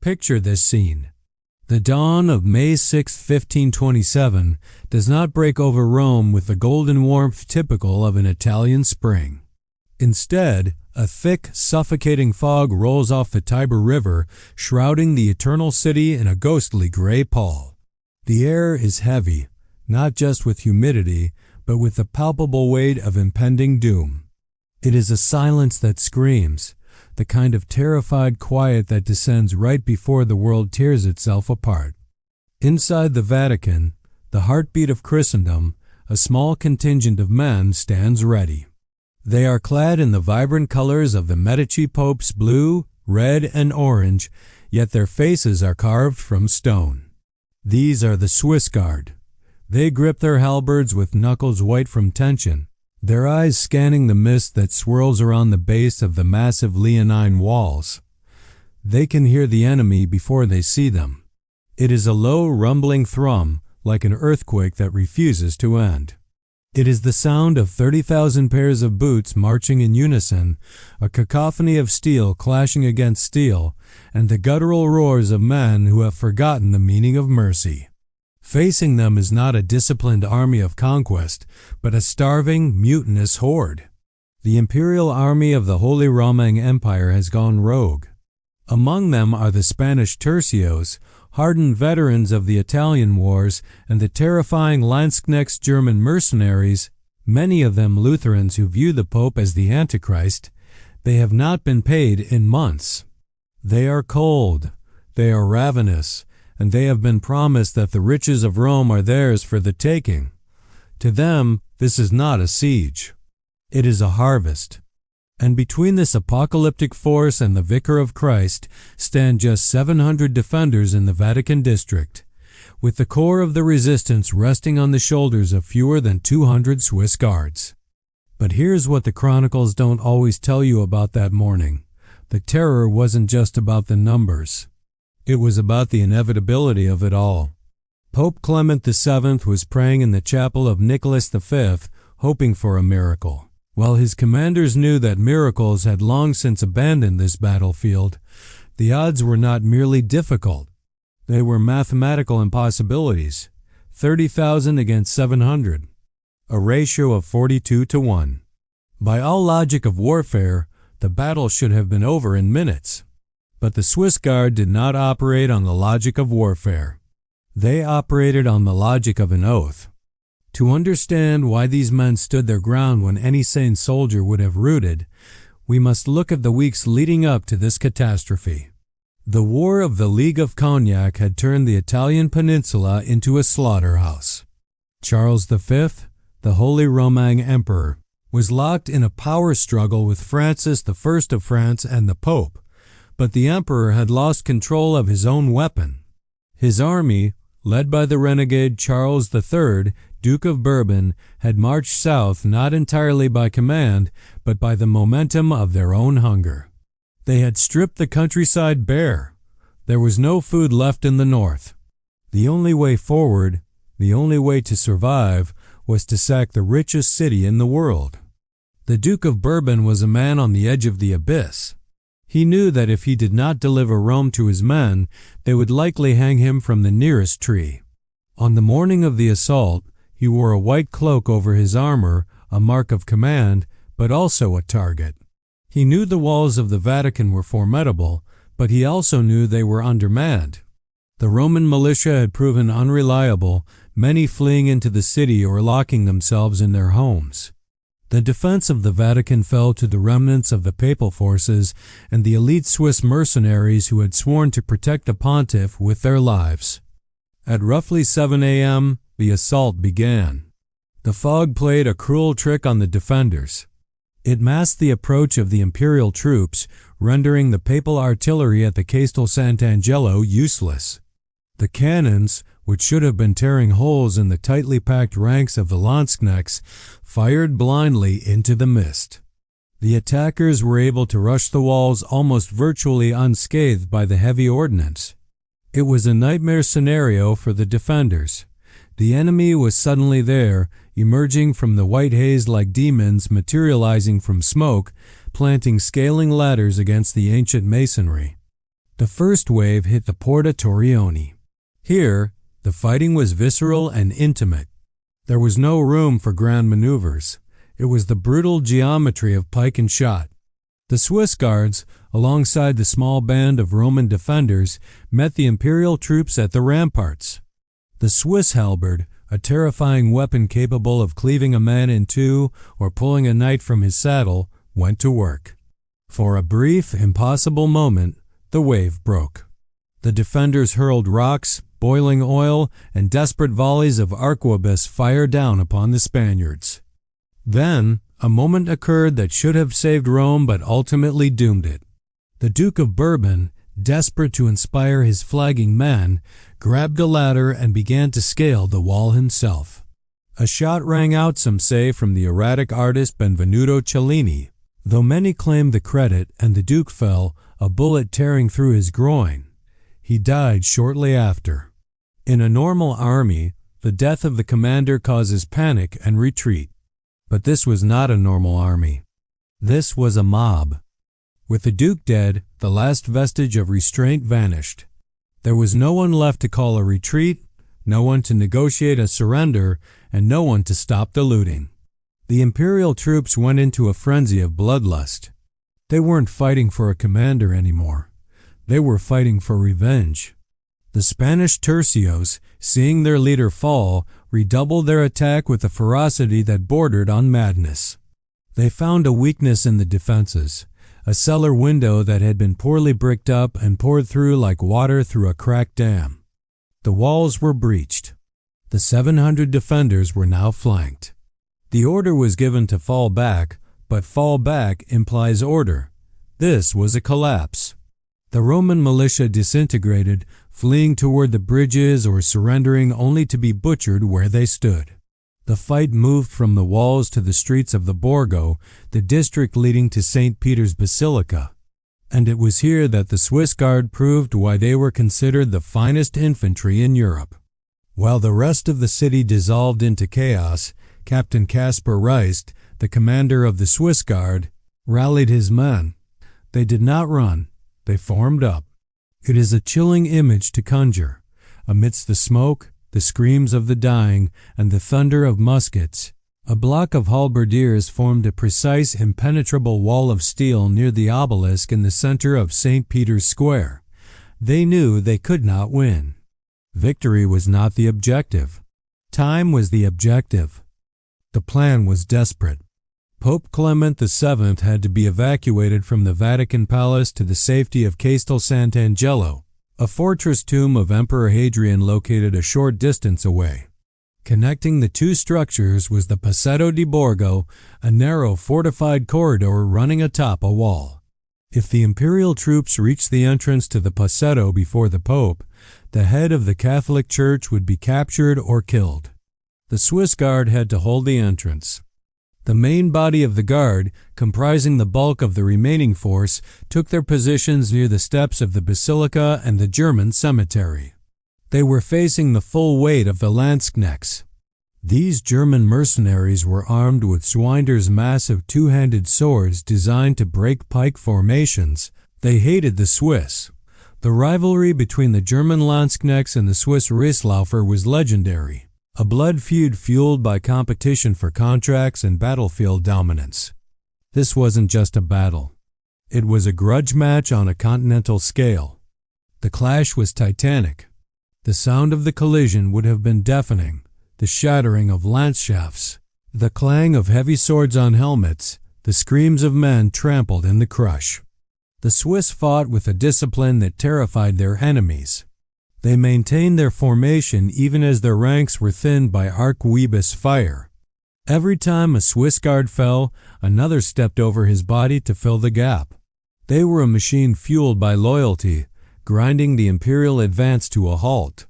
Picture this scene. The dawn of May 6, 1527, does not break over Rome with the golden warmth typical of an Italian spring. Instead, a thick, suffocating fog rolls off the Tiber River, shrouding the eternal city in a ghostly gray pall. The air is heavy, not just with humidity, but with the palpable weight of impending doom. It is a silence that screams, the kind of terrified quiet that descends right before the world tears itself apart. Inside the Vatican, the heartbeat of Christendom, a small contingent of men stands ready. They are clad in the vibrant colors of the Medici Pope's blue, red, and orange, yet their faces are carved from stone. These are the Swiss Guard. They grip their halberds with knuckles white from tension, their eyes scanning the mist that swirls around the base of the massive leonine walls. They can hear the enemy before they see them. It is a low, rumbling thrum, like an earthquake that refuses to end. It is the sound of 30,000 pairs of boots marching in unison, a cacophony of steel clashing against steel, and the guttural roars of men who have forgotten the meaning of mercy. Facing them is not a disciplined army of conquest, but a starving, mutinous horde. The imperial army of the Holy Roman Empire has gone rogue. Among them are the Spanish tercios, hardened veterans of the Italian wars, and the terrifying Landsknechts German mercenaries, many of them Lutherans who view the Pope as the Antichrist. They have not been paid in months. They are cold, they are ravenous, and they have been promised that the riches of Rome are theirs for the taking. To them, this is not a siege. It is a harvest. And between this apocalyptic force and the Vicar of Christ stand just 700 defenders in the Vatican district, with the core of the resistance resting on the shoulders of fewer than 200 Swiss guards. But here's what the chronicles don't always tell you about that morning. The terror wasn't just about the numbers. It was about the inevitability of it all. Pope Clement VII was praying in the chapel of Nicholas V, hoping for a miracle. While his commanders knew that miracles had long since abandoned this battlefield, the odds were not merely difficult. They were mathematical impossibilities. 30,000 against 700. A ratio of 42 to 1. By all logic of warfare, the battle should have been over in minutes. But the Swiss Guard did not operate on the logic of warfare. They operated on the logic of an oath. To understand why these men stood their ground when any sane soldier would have rooted, we must look at the weeks leading up to this catastrophe. The War of the League of Cognac had turned the Italian peninsula into a slaughterhouse. Charles V, the Holy Roman Emperor, was locked in a power struggle with Francis I of France and the Pope. But the emperor had lost control of his own weapon. His army, led by the renegade Charles III, Duke of Bourbon, had marched south not entirely by command, but by the momentum of their own hunger. They had stripped the countryside bare. There was no food left in the north. The only way forward, the only way to survive, was to sack the richest city in the world. The Duke of Bourbon was a man on the edge of the abyss. He knew that if he did not deliver Rome to his men, they would likely hang him from the nearest tree. On the morning of the assault, he wore a white cloak over his armor, a mark of command, but also a target. He knew the walls of the Vatican were formidable, but he also knew they were undermanned. The Roman militia had proven unreliable, many fleeing into the city or locking themselves in their homes. The defense of the Vatican fell to the remnants of the papal forces and the elite Swiss mercenaries who had sworn to protect the pontiff with their lives. At roughly 7 a.m., the assault began. The fog played a cruel trick on the defenders. It masked the approach of the imperial troops, rendering the papal artillery at the Castel Sant'Angelo useless. The cannons, which should have been tearing holes in the tightly packed ranks of the Landsknechts, fired blindly into the mist. The attackers were able to rush the walls almost virtually unscathed by the heavy ordnance. It was a nightmare scenario for the defenders. The enemy was suddenly there, emerging from the white haze like demons materializing from smoke, planting scaling ladders against the ancient masonry. The first wave hit the Porta Torrione. Here, the fighting was visceral and intimate. There was no room for grand maneuvers. It was the brutal geometry of pike and shot. The Swiss guards, alongside the small band of Roman defenders, met the imperial troops at the ramparts. The Swiss halberd, a terrifying weapon capable of cleaving a man in two or pulling a knight from his saddle, went to work. For a brief, impossible moment, the wave broke. The defenders hurled rocks, boiling oil, and desperate volleys of arquebus fire down upon the Spaniards. Then, a moment occurred that should have saved Rome but ultimately doomed it. The Duke of Bourbon, desperate to inspire his flagging men, grabbed a ladder and began to scale the wall himself. A shot rang out, some say, from the erratic artist Benvenuto Cellini. Though many claimed the credit and the Duke fell, a bullet tearing through his groin. He died shortly after. In a normal army, the death of the commander causes panic and retreat. But this was not a normal army. This was a mob. With the Duke dead, the last vestige of restraint vanished. There was no one left to call a retreat, no one to negotiate a surrender, and no one to stop the looting. The imperial troops went into a frenzy of bloodlust. They weren't fighting for a commander anymore. They were fighting for revenge. The Spanish tercios, seeing their leader fall, redoubled their attack with a ferocity that bordered on madness. They found a weakness in the defenses, a cellar window that had been poorly bricked up and poured through like water through a cracked dam. The walls were breached. The 700 defenders were now flanked. The order was given to fall back, but fall back implies order. This was a collapse. The Roman militia disintegrated, fleeing toward the bridges or surrendering only to be butchered where they stood. The fight moved from the walls to the streets of the Borgo, the district leading to St. Peter's Basilica. And it was here that the Swiss Guard proved why they were considered the finest infantry in Europe. While the rest of the city dissolved into chaos, Captain Caspar Reist, the commander of the Swiss Guard, rallied his men. They did not run. They formed up. It is a chilling image to conjure. Amidst the smoke, the screams of the dying, and the thunder of muskets, a block of halberdiers formed a precise, impenetrable wall of steel near the obelisk in the center of St. Peter's Square. They knew they could not win. Victory was not the objective. Time was the objective. The plan was desperate. Pope Clement VII had to be evacuated from the Vatican Palace to the safety of Castel Sant'Angelo, a fortress tomb of Emperor Hadrian located a short distance away. Connecting the two structures was the Passetto di Borgo, a narrow fortified corridor running atop a wall. If the imperial troops reached the entrance to the Passetto before the Pope, the head of the Catholic Church would be captured or killed. The Swiss Guard had to hold the entrance. The main body of the Guard, comprising the bulk of the remaining force, took their positions near the steps of the Basilica and the German cemetery. They were facing the full weight of the Landsknechts. These German mercenaries were armed with Schwinder's massive two-handed swords designed to break pike formations. They hated the Swiss. The rivalry between the German Landsknechts and the Swiss Reislaufer was legendary. A blood feud fueled by competition for contracts and battlefield dominance. This wasn't just a battle. It was a grudge match on a continental scale. The clash was titanic. The sound of the collision would have been deafening, the shattering of lance shafts, the clang of heavy swords on helmets, the screams of men trampled in the crush. The Swiss fought with a discipline that terrified their enemies. They maintained their formation even as their ranks were thinned by arquebus fire. Every time a Swiss Guard fell, another stepped over his body to fill the gap. They were a machine fueled by loyalty, grinding the imperial advance to a halt.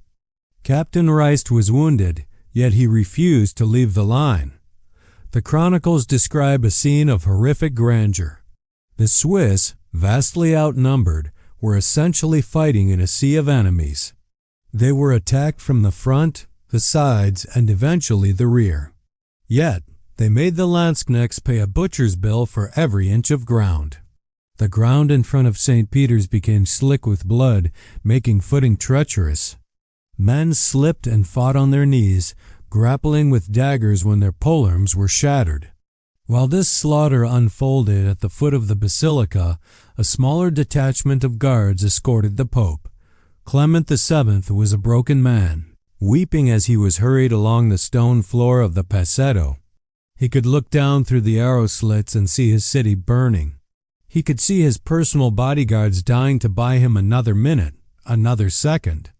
Captain Reist was wounded, yet he refused to leave the line. The chronicles describe a scene of horrific grandeur. The Swiss, vastly outnumbered, were essentially fighting in a sea of enemies. They were attacked from the front, the sides, and eventually the rear. Yet, they made the Landsknechts pay a butcher's bill for every inch of ground. The ground in front of St. Peter's became slick with blood, making footing treacherous. Men slipped and fought on their knees, grappling with daggers when their polearms were shattered. While this slaughter unfolded at the foot of the basilica, a smaller detachment of guards escorted the Pope. Clement VII was a broken man, weeping as he was hurried along the stone floor of the Passetto. He could look down through the arrow slits and see his city burning. He could see his personal bodyguards dying to buy him another minute, another second.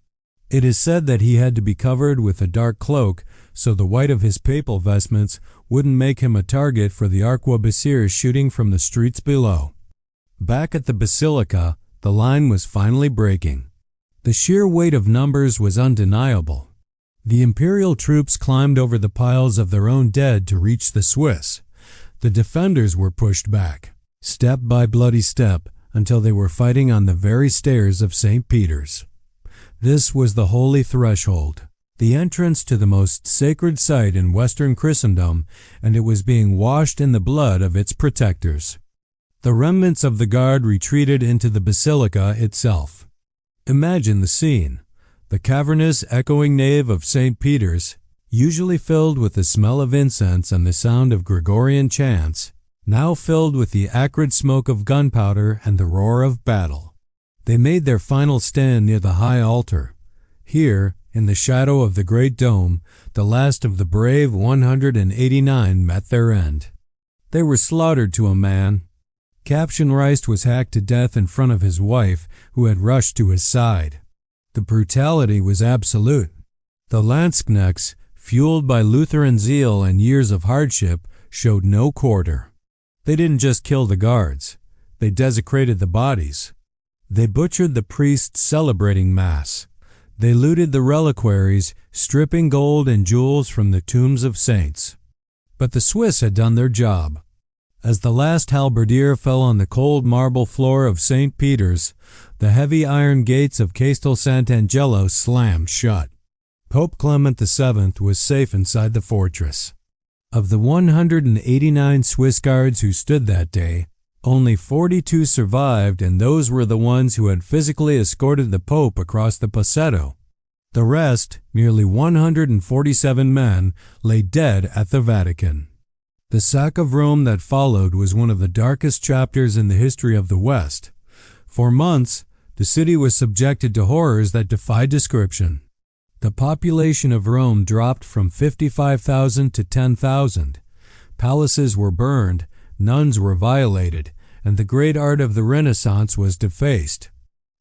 It is said that he had to be covered with a dark cloak so the white of his papal vestments wouldn't make him a target for the arquebusiers shooting from the streets below. Back at the basilica, the line was finally breaking. The sheer weight of numbers was undeniable. The imperial troops climbed over the piles of their own dead to reach the Swiss. The defenders were pushed back, step by bloody step, until they were fighting on the very stairs of St. Peter's. This was the holy threshold, the entrance to the most sacred site in Western Christendom, and it was being washed in the blood of its protectors. The remnants of the guard retreated into the basilica itself. Imagine the scene. The cavernous, echoing nave of St. Peter's, usually filled with the smell of incense and the sound of Gregorian chants, now filled with the acrid smoke of gunpowder and the roar of battle. They made their final stand near the high altar. Here, in the shadow of the great dome, the last of the brave 189 met their end. They were slaughtered to a man. Captain Rice was hacked to death in front of his wife, who had rushed to his side. The brutality was absolute. The Landsknechts, fueled by Lutheran zeal and years of hardship, showed no quarter. They didn't just kill the guards. They desecrated the bodies. They butchered the priests celebrating Mass. They looted the reliquaries, stripping gold and jewels from the tombs of saints. But the Swiss had done their job. As the last halberdier fell on the cold marble floor of St. Peter's, the heavy iron gates of Castel Sant'Angelo slammed shut. Pope Clement VII was safe inside the fortress. Of the 189 Swiss guards who stood that day, only 42 survived, and those were the ones who had physically escorted the Pope across the Passetto. The rest, nearly 147 men, lay dead at the Vatican. The sack of Rome that followed was one of the darkest chapters in the history of the West. For months, the city was subjected to horrors that defied description. The population of Rome dropped from 55,000 to 10,000. Palaces were burned, nuns were violated, and the great art of the Renaissance was defaced.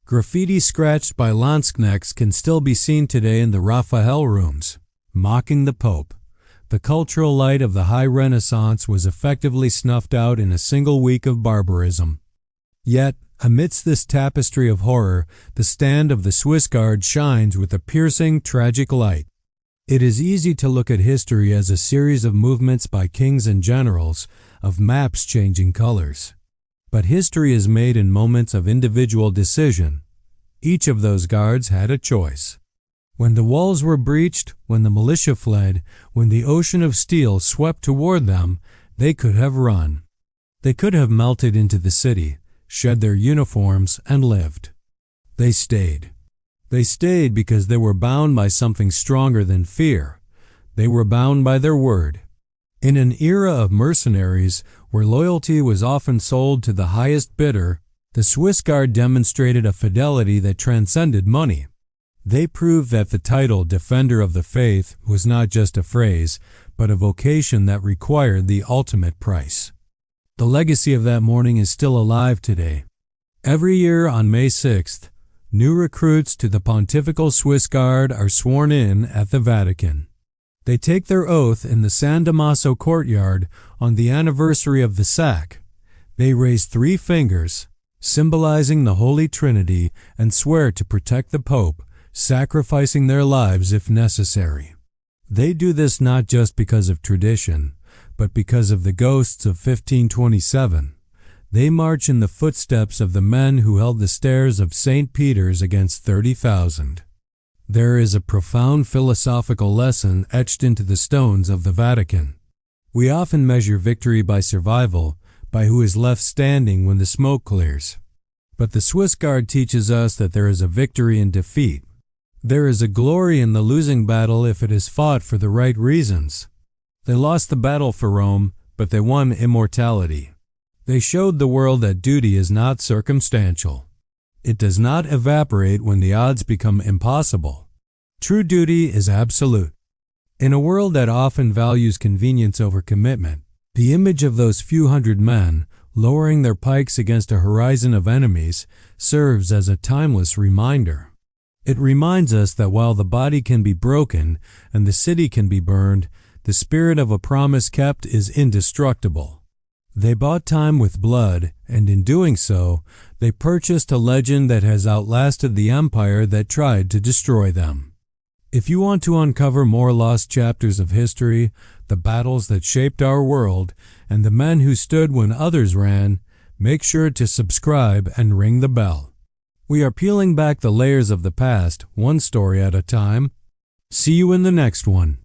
Graffiti scratched by Landsknechts can still be seen today in the Raphael rooms, mocking the Pope. The cultural light of the High Renaissance was effectively snuffed out in a single week of barbarism. Yet, amidst this tapestry of horror, the stand of the Swiss Guard shines with a piercing, tragic light. It is easy to look at history as a series of movements by kings and generals, of maps changing colors. But history is made in moments of individual decision. Each of those guards had a choice. When the walls were breached, when the militia fled, when the ocean of steel swept toward them, they could have run. They could have melted into the city, shed their uniforms, and lived. They stayed. They stayed because they were bound by something stronger than fear. They were bound by their word. In an era of mercenaries, where loyalty was often sold to the highest bidder, the Swiss Guard demonstrated a fidelity that transcended money. They proved that the title Defender of the Faith was not just a phrase, but a vocation that required the ultimate price. The legacy of that morning is still alive today. Every year on May 6th, new recruits to the Pontifical Swiss Guard are sworn in at the Vatican. They take their oath in the San Damaso courtyard on the anniversary of the sack. They raise 3 fingers, symbolizing the Holy Trinity, and swear to protect the Pope, sacrificing their lives if necessary. They do this not just because of tradition, but because of the ghosts of 1527. They march in the footsteps of the men who held the stairs of St. Peter's against 30,000. There is a profound philosophical lesson etched into the stones of the Vatican. We often measure victory by survival, by who is left standing when the smoke clears. But the Swiss Guard teaches us that there is a victory in defeat. There is a glory in the losing battle if it is fought for the right reasons. They lost the battle for Rome, but they won immortality. They showed the world that duty is not circumstantial. It does not evaporate when the odds become impossible. True duty is absolute. In a world that often values convenience over commitment, the image of those few hundred men, lowering their pikes against a horizon of enemies, serves as a timeless reminder. It reminds us that while the body can be broken and the city can be burned, the spirit of a promise kept is indestructible. They bought time with blood, and in doing so, they purchased a legend that has outlasted the empire that tried to destroy them. If you want to uncover more lost chapters of history, the battles that shaped our world, and the men who stood when others ran, make sure to subscribe and ring the bell. We are peeling back the layers of the past, one story at a time. See you in the next one.